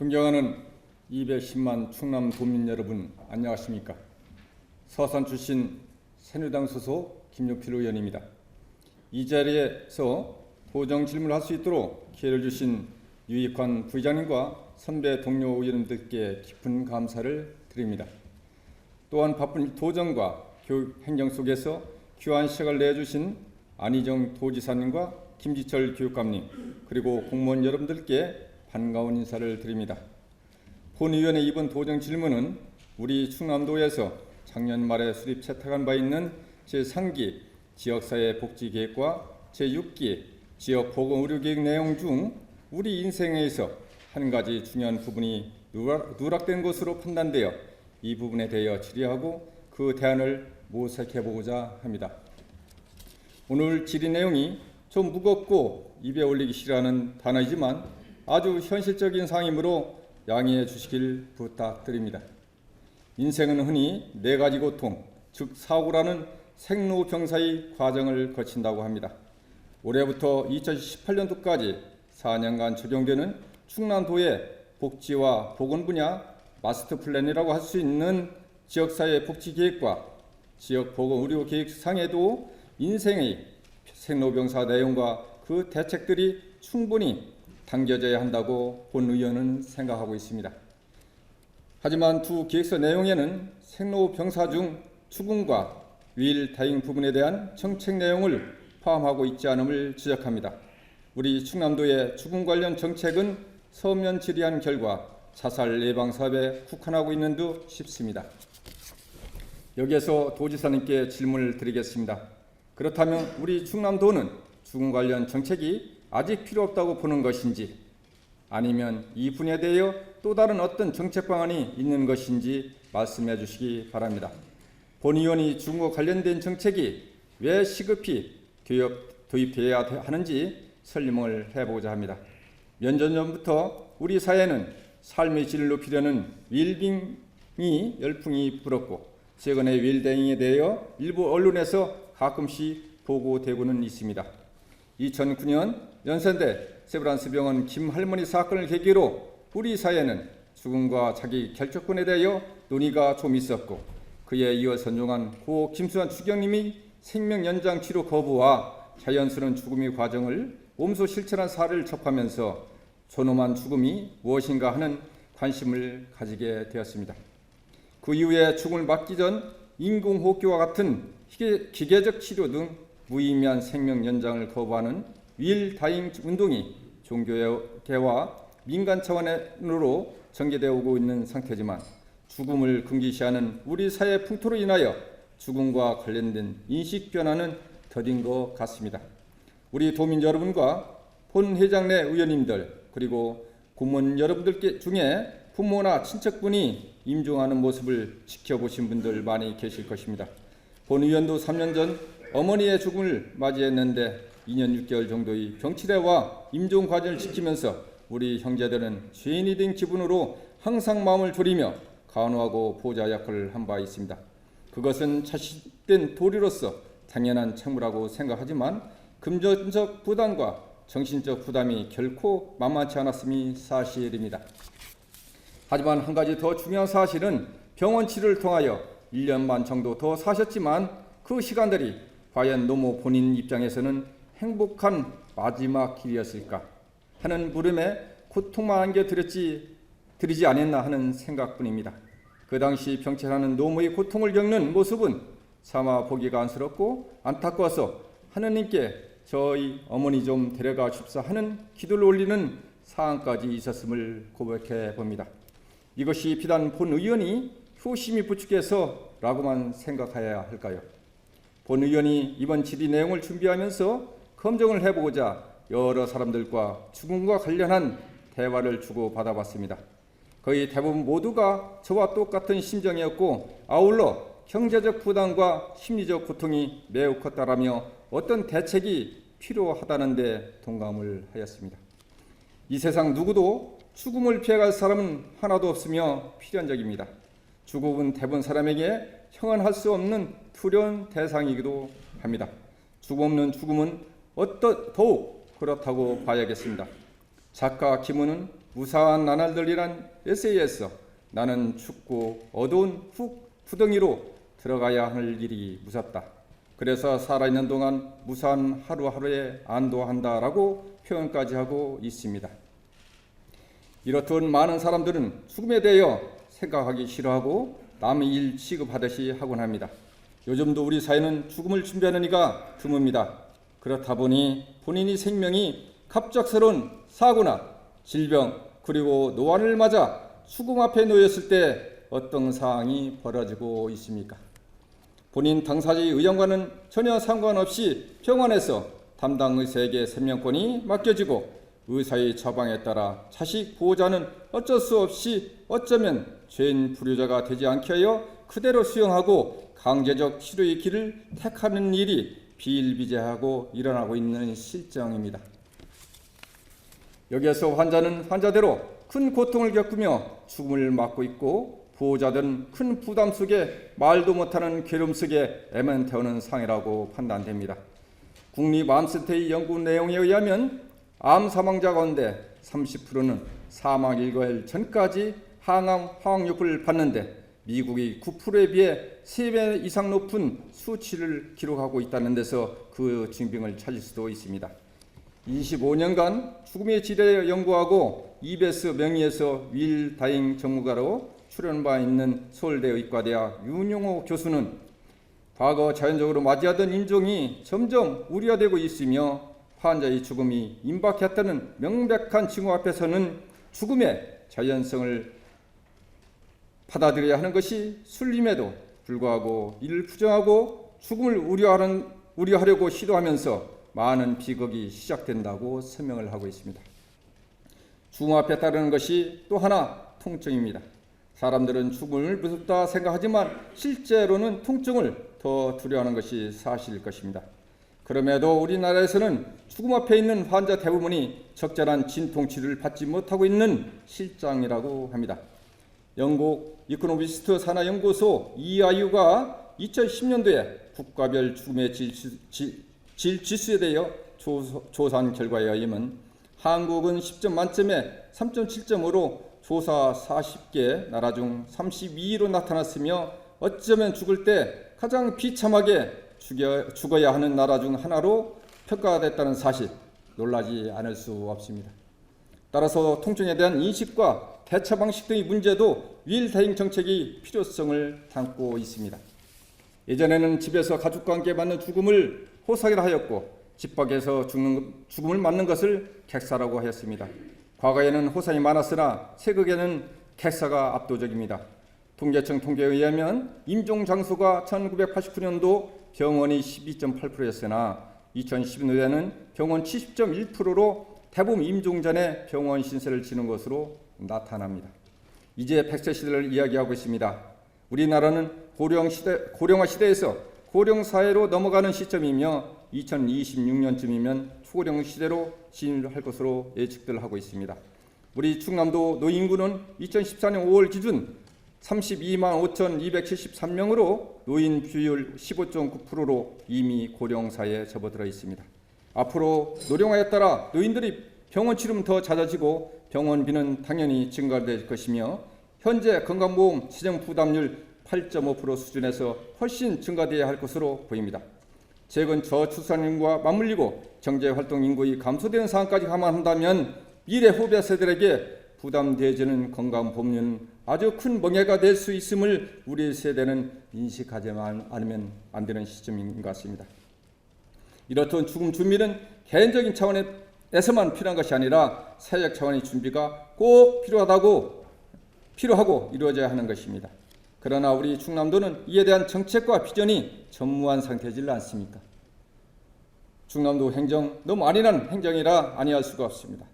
존경하는 210만 충남 도민 여러분, 안녕하십니까? 서산 출신 새누리당 소속 김용필 의원입니다. 이 자리에서 도정 질문을 할 수 있도록 기회를 주신 유익환 부의장님과 선배 동료 의원님들께 깊은 감사를 드립니다. 또한 바쁜 도정과 교육 행정 속에서 귀한 시간을 내주신 안희정 도지사님과 김지철 교육감님, 그리고 공무원 여러분들께 반가운 인사를 드립니다. 본의원의 이번 도정 질문은 우리 충남도에서 작년 말에 수립 채택한 바 있는 제3기 지역사회 복지계획과 제6기 지역보건의료계획 내용 중 우리 인생에서 한 가지 중요한 부분이 누락된 것으로 판단되어 이 부분에 대하여 질의하고 그 대안을 모색해보고자 합니다. 오늘 질의 내용이 좀 무겁고 입에 올리기 싫어하는 단어이지만 아주 현실적인 상황이므로 양해해 주시길 부탁드립니다. 인생은 흔히 네 가지 고통, 즉 사고라는 생로병사의 과정을 거친다고 합니다. 올해부터 2018년도까지 4년간 적용되는 충남도의 복지와 보건 분야 마스터 플랜이라고 할 수 있는 지역사회 복지계획과 지역보건의료계획상에도 인생의 생로병사 내용과 그 대책들이 충분히 담겨져야 한다고 본 의원은 생각하고 있습니다. 하지만 두 계획서 내용에는 생로병사 중 죽음과 위일다행 부분에 대한 정책 내용을 포함하고 있지 않음을 지적합니다. 우리 충남도의 죽음 관련 정책은 서면 질의한 결과 자살 예방 사업에 국한하고 있는 듯 싶습니다. 여기에서 도지사님께 질문을 드리겠습니다. 그렇다면 우리 충남도는 죽음 관련 정책이 아직 필요 없다고 보는 것인지, 아니면 이 분야에 대하여 또 다른 어떤 정책 방안이 있는 것인지 말씀해 주시기 바랍니다. 본 의원이 죽음과 관련된 정책이 왜 시급히 도입되어야 하는지 설명을 해보고자 합니다. 몇 년 전부터 우리 사회는 삶의 질을 높이려는 웰빙이 열풍이 불었고, 최근에 웰빙에 대하여 일부 언론에서 가끔씩 보고되고는 있습니다. 2009년 연세대 세브란스 병원 김할머니 사건을 계기로 우리 사회는 죽음과 자기 결정권에 대하여 논의가 좀 있었고, 그에 이어 선종한 고 김수환 추경님이 생명 연장 치료 거부와 자연스러운 죽음의 과정을 몸소 실천한 사례를 접하면서 존엄한 죽음이 무엇인가 하는 관심을 가지게 되었습니다. 그 이후에 죽음을 맞기 전 인공호흡기와 같은 기계적 치료 등 무의미한 생명 연장을 거부하는 위일다잉 운동이 종교계와 민간 차원으로 전개되어 오고 있는 상태지만, 죽음을 금기시하는 우리 사회 풍토로 인하여 죽음과 관련된 인식 변화는 더딘 것 같습니다. 우리 도민 여러분과 본 회장 내 의원님들, 그리고 공무원 여러분들 중에 부모나 친척분이 임종하는 모습을 지켜보신 분들 많이 계실 것입니다. 본 의원도 3년 전 어머니의 죽음을 맞이했는데 2년 6개월 정도의 병치레와 임종 과정을 지키면서 우리 형제들은 죄인이 된 기분으로 항상 마음을 졸이며 간호하고 보호자 역할을 한 바 있습니다. 그것은 자식된 도리로서 당연한 책무라고 생각하지만 금전적 부담과 정신적 부담이 결코 만만치 않았음이 사실입니다. 하지만 한 가지 더 중요한 사실은 병원 치료를 통하여 1년 반 정도 더 사셨지만 그 시간들이 과연 노모 본인 입장에서는 행복한 마지막 길이었을까 하는 물음에 고통만 안겨드리지 않았나 하는 생각뿐입니다. 그 당시 병치하는 노모의 고통을 겪는 모습은 차마 보기가 안쓰럽고 안타까워서 하느님께 저희 어머니 좀 데려가 줍사 하는 기도를 올리는 상황까지 있었음을 고백해 봅니다. 이것이 비단 본 의원이 효심이 부족해서라고만 생각해야 할까요? 본 의원이 이번 질의 내용을 준비하면서 검증을 해보고자 여러 사람들과 죽음과 관련한 대화를 주고받아봤습니다. 거의 대부분 모두가 저와 똑같은 심정이었고, 아울러 경제적 부담과 심리적 고통이 매우 컸다라며 어떤 대책이 필요하다는 데 동감을 하였습니다. 이 세상 누구도 죽음을 피해갈 사람은 하나도 없으며 필연적입니다. 죽음은 대부분 사람에게 형언할 수 없는 두려운 대상이기도 합니다. 죽음 없는 죽음은 더욱 그렇다고 봐야겠습니다. 작가 김훈은 무사한 나날들이란 에세이에서 나는 춥고 어두운 구덩이로 들어가야 할 일이 무섭다. 그래서 살아있는 동안 무사한 하루하루에 안도한다라고 표현까지 하고 있습니다. 이렇듯 많은 사람들은 죽음에 대하여 생각하기 싫어하고 남의 일 취급하듯이 하곤 합니다. 요즘도 우리 사회는 죽음을 준비하는 이가 드뭅니다. 그렇다 보니 본인의 생명이 갑작스러운 사고나 질병 그리고 노안을 맞아 죽음 앞에 놓였을 때 어떤 상황이 벌어지고 있습니까? 본인 당사자의 의향과는 전혀 상관없이 병원에서 담당 의사에게 생명권이 맡겨지고 의사의 처방에 따라 자식 보호자는 어쩔 수 없이 어쩌면 죄인 불효자가 되지 않게 하여 그대로 수용하고 강제적 치료의 길을 택하는 일이 비일비재하고 일어나고 있는 실정입니다. 여기에서 환자는 환자대로 큰 고통을 겪으며 죽음을 맞고 있고 보호자들은 큰 부담 속에 말도 못하는 괴로움 속에 애만 태우는 상이라고 판단됩니다. 국립암센터의 연구 내용에 의하면 암 사망자 가운데 30%는 사망 일과일 전까지 항암 화학요법을 받는데 미국이 9%에 비해 3배 이상 높은 수치를 기록하고 있다는 데서 그 증빙을 찾을 수도 있습니다. 25년간 죽음의 질에 연구하고 EBS 명의에서 윌 다잉 전문가로 출연바 있는 서울대 의과대학 윤용호 교수는 과거 자연적으로 맞이하던 인종이 점점 우려되고 있으며 환자의 죽음이 임박했다는 명백한 징후 앞에서는 죽음의 자연성을 받아들여야 하는 것이 순림에도 불구하고 이를 부정하고 죽음을 우려하려고 시도하면서 많은 비극이 시작된다고 설명을 하고 있습니다. 죽음 앞에 따르는 것이 또 하나 통증입니다. 사람들은 죽음을 무섭다 생각하지만 실제로는 통증을 더 두려워하는 것이 사실일 것입니다. 그럼에도 우리나라에서는 죽음 앞에 있는 환자 대부분이 적절한 진통치료를 받지 못하고 있는 실정이라고 합니다. 영국 이코노미스트 산하연구소 EIU가 2010년도에 국가별 죽음의 질 지수에 대하여 조사한 결과에 의하면 한국은 10점 만점에 3.7점으로 조사 40개 나라 중 32위로 나타났으며 어쩌면 죽을 때 가장 비참하게 죽어야 하는 나라 중 하나로 평가됐다는 사실 놀라지 않을 수 없습니다. 따라서 통증에 대한 인식과 대처 방식 등의 문제도 윌 다잉 정책이 필요성을 담고 있습니다. 예전에는 집에서 가족과 함께 맞는 죽음을 호사기라 하였고 집 밖에서 죽음을 맞는 것을 객사라고 하였습니다. 과거에는 호상이 많았으나 세극에는 객사가 압도적입니다. 통계청 통계에 의하면 임종 장수가 1989년도 병원이 12.8%였으나 2010년에는 병원 70.1%로 대부분 임종 전에 병원 신세를 지는 것으로 나타납니다. 이제 100세 시대를 이야기하고 있습니다. 우리나라는 고령화 시대에서 고령사회로 넘어가는 시점이며 2026년쯤이면 초고령 시대로 진입할 것으로 예측들 하고 있습니다. 우리 충남도 노인구는 2014년 5월 기준 32만 5,273명으로 노인 비율 15.9%로 이미 고령사회에 접어들어 있습니다. 앞으로 노령화에 따라 노인들이 병원 치료는 더 잦아지고 병원비는 당연히 증가될 것이며 현재 건강보험 재정 부담률 8.5% 수준에서 훨씬 증가되어야 할 것으로 보입니다. 최근 저출산인구와 맞물리고 경제활동 인구의 감소되는 상황까지 감안한다면 미래 후배 세대에게 부담되어지는 건강보험료는 아주 큰 멍해가 될 수 있음을 우리 세대는 인식하지만 않으면 안 되는 시점인 것 같습니다. 이렇듯 죽음 준비는 개인적인 차원에서만 필요한 것이 아니라 사회적 차원의 준비가 꼭 필요하고 이루어져야 하는 것입니다. 그러나 우리 충남도는 이에 대한 정책과 비전이 전무한 상태이지 않습니까? 충남도 행정 너무 안일한 행정이라 아니할 수가 없습니다.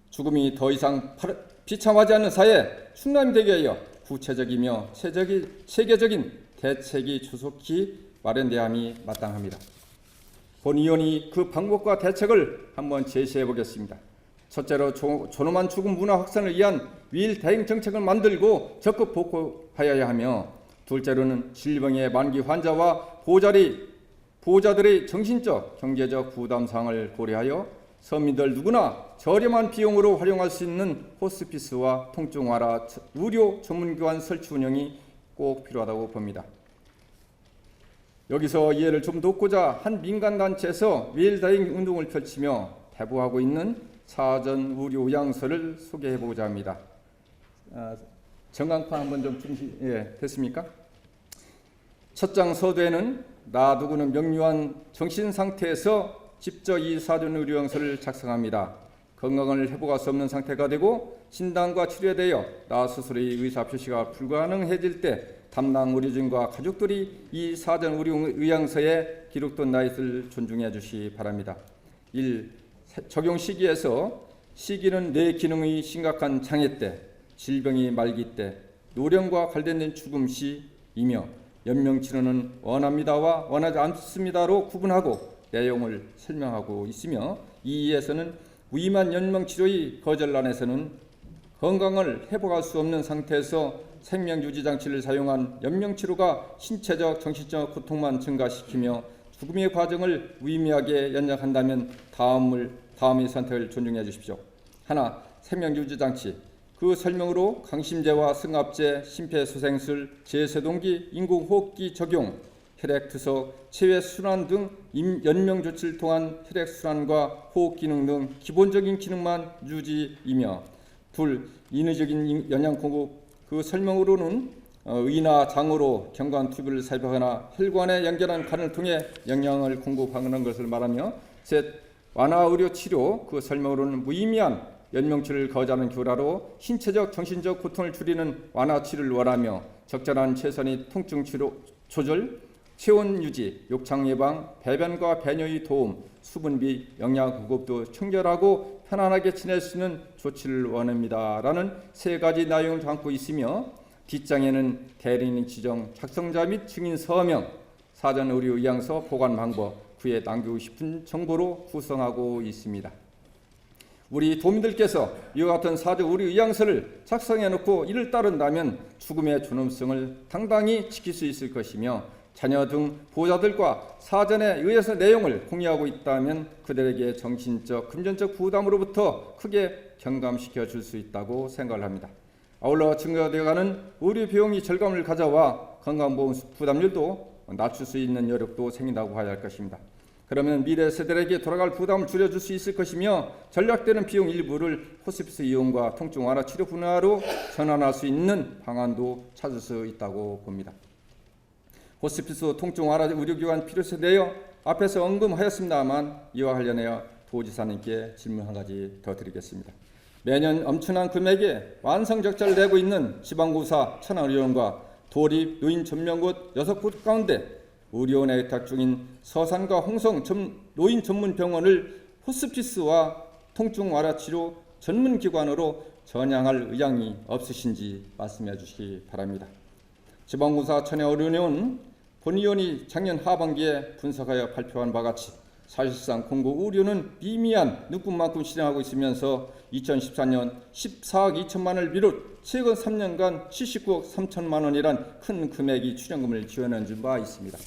죽음이 더 이상 비참하지 않는 사회 충남이 되게 하여 구체적이며 체계적인 대책이 조속히 마련돼야 함이 마땅합니다. 본 의원이 그 방법과 대책을 한번 제시해 보겠습니다. 첫째로 존엄한 죽음 문화 확산을 위한 윌 다잉 정책을 만들고 적극 보고하여야 하며, 둘째로는 질병의 만기 환자와 보호자들의 정신적, 경제적 부담 사항을 고려하여 서민들 누구나 저렴한 비용으로 활용할 수 있는 호스피스와 통증 완화 의료 전문기관 설치 운영이 꼭 필요하다고 봅니다. 여기서 이해를 좀 돕고자 한 민간단체에서 웰다잉 운동을 펼치며 대부하고 있는 사전 의료 의향서를 소개해보고자 합니다. 전광판 한번 좀 됐습니까? 첫 장 서두에는 나 누구는 명료한 정신 상태에서 직접 이 사전 의료 의향서를 작성합니다. 건강을 회복할 수 없는 상태가 되고 진단과 치료에 대하여 나 스스로의 의사 표시가 불가능해질 때 담당 의료진과 가족들이 이 사전 의료 의향서에 기록된 나이를 존중해 주시기 바랍니다. 1. 적용 시기에서 시기는 뇌 기능의 심각한 장애 때, 질병이 말기 때, 노령과 관련된 죽음 시이며 연명치료는 원합니다와 원하지 않습니다로 구분하고 내용을 설명하고 있으며 2에서는 위만 연명치료의 거절란에서는 건강을 회복할 수 없는 상태에서 생명유지장치를 사용한 연명치료가 신체적 정신적 고통만 증가시키며 죽음의 과정을 무의미하게 연장한다면 다음의 선택을 존중해 주십시오. 하나, 생명유지장치. 그 설명으로 강심제와 승합제, 심폐소생술, 제세동기, 인공호흡기 적용, 혈액투석, 체외순환 등 연명조치를 통한 혈액순환과 호흡기능 등 기본적인 기능만 유지이며 둘, 인위적인 영양공급. 그 설명으로는 의나 장으로 경관 튜브를 삽입하거나 혈관에 연결한 관을 통해 영양을 공급하는 것을 말하며 셋, 완화 의료 치료. 그 설명으로는 무의미한 연명치료를 거부하는 교라로 신체적 정신적 고통을 줄이는 완화 치료를 원하며 적절한 최선의 통증 치료 조절, 체온 유지, 욕창 예방, 배변과 배뇨의 도움, 수분비, 영양 공급도 청결하고 편안하게 지낼 수 있는 조치를 원합니다. 라는 세 가지 내용을 담고 있으며 뒷장에는 대리인 지정, 작성자 및 증인 서명, 사전 의료 의향서 보관 방법, 그에 남기고 싶은 정보로 구성하고 있습니다. 우리 도민들께서 이와 같은 사전 의료 의향서를 작성해 놓고 이를 따른다면 죽음의 존엄성을 당당히 지킬 수 있을 것이며 자녀 등 보호자들과 사전에 의해서 내용을 공유하고 있다면 그들에게 정신적, 금전적 부담으로부터 크게 경감시켜 줄 수 있다고 생각을 합니다. 아울러 증가되어가는 의료 비용이 절감을 가져와 건강보험 부담률도 낮출 수 있는 여력도 생긴다고 봐야 할 것입니다. 그러면 미래 세대에게 돌아갈 부담을 줄여줄 수 있을 것이며 전략되는 비용 일부를 호스피스 이용과 통증 완화 치료 분야로 전환할 수 있는 방안도 찾을 수 있다고 봅니다. 호스피스 통증 완화 의료기관 필요성에 대하여 앞에서 언급하였습니다만 이와 관련하여 도지사님께 질문 한 가지 더 드리겠습니다. 매년 엄청난 금액의 완성 적자를 내고 있는 지방구사 천안의료원과 도립 노인 전문곳 6곳 가운데 의료원에 의탁 중인 서산과 홍성 노인 전문병원을 호스피스와 통증 완화 치료 전문기관으로 전향할 의향이 없으신지 말씀해 주시기 바랍니다. 지방구사 천안의료원은 본의원이 작년 하반기에 분석하여 발표한 바와 같이 사실상 공고 의료는 미미한 눈금만큼 실행하고 있으면서 2014년 14억 2천만 원을 비롯 최근 3년간 79억 3천만 원이란 큰 금액이 출연금을 지원한 바 있습니다.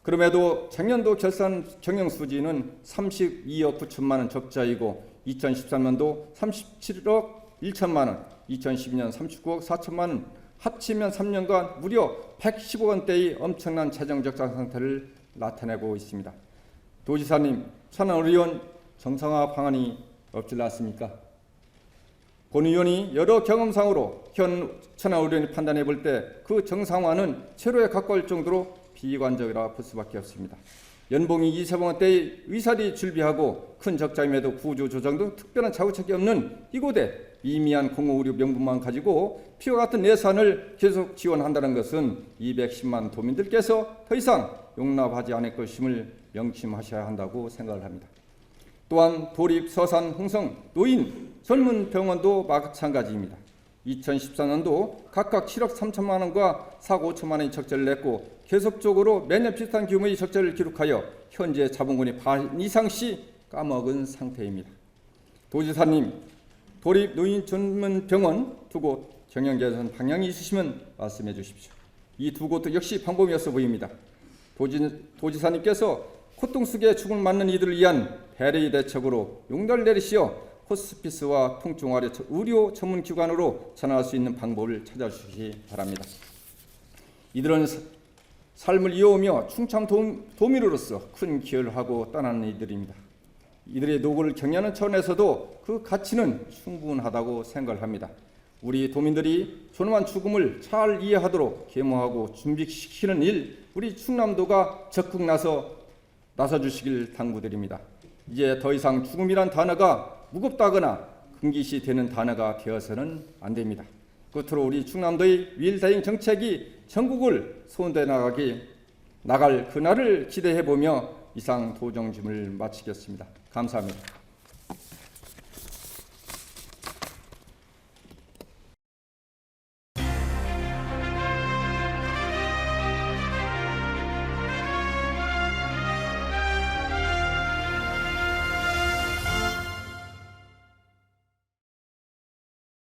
그럼에도 작년도 결산 경영수지는 32억 9천만 원 적자이고 2013년도 37억 1천만 원, 2012년 39억 4천만 원, 합치면 3년간 무려 110억 원대의 엄청난 재정 적자 상태를 나타내고 있습니다. 도지사님, 천안의료원 정상화 방안이 없질 않습니까? 본 의원이 여러 경험상으로 현 천안의료원이 판단해 볼 때 그 정상화는 최로에 가까울 정도로 비관적이라 볼 수밖에 없습니다. 연봉이 20억 원대의 의사들이 준비하고 큰 적자임에도 구조조정 등 특별한 자구책이 없는 이곳에 미미한 공공의료 명분만 가지고 피와 같은 예산을 계속 지원한다는 것은 210만 도민들께서 더 이상 용납하지 않을 것임을 명심하셔야 한다고 생각을 합니다. 또한 도립, 서산, 홍성, 노인, 젊은 병원도 마찬가지입니다. 2014년도 각각 7억 3천만 원과 4억 5천만 원의 적자를 냈고 계속적으로 매년 비슷한 규모의 적자를 기록하여 현재 자본금의 반 이상씩 까먹은 상태입니다. 도지사님, 도립 노인 전문 병원 두 곳 경영 개선 방향이 있으시면 말씀해 주십시오. 이 두 곳도 역시 방법이었어 보입니다. 도지사님께서 고통 속에 죽음을 맞는 이들을 위한 해로의 대책으로 용도를 내리시어 호스피스와 통증활의 의료 전문기관으로 전환할 수 있는 방법을 찾아주시기 바랍니다. 이들은 삶을 이어오며 충청 도민으로서 큰 기여를 하고 떠나는 이들입니다. 이들의 노고를 격려하는 차원에서도 그 가치는 충분하다고 생각을 합니다. 우리 도민들이 존엄한 죽음을 잘 이해하도록 계모하고 준비시키는 일, 우리 충남도가 적극 나서주시길 당부드립니다. 이제 더 이상 죽음이란 단어가 무겁다거나 금기시 되는 단어가 되어서는 안 됩니다. 끝으로 우리 충남도의 윌다잉 정책이 전국을 소원해 나갈 그날을 기대해보며 이상 도정짐을 마치겠습니다. 감사합니다.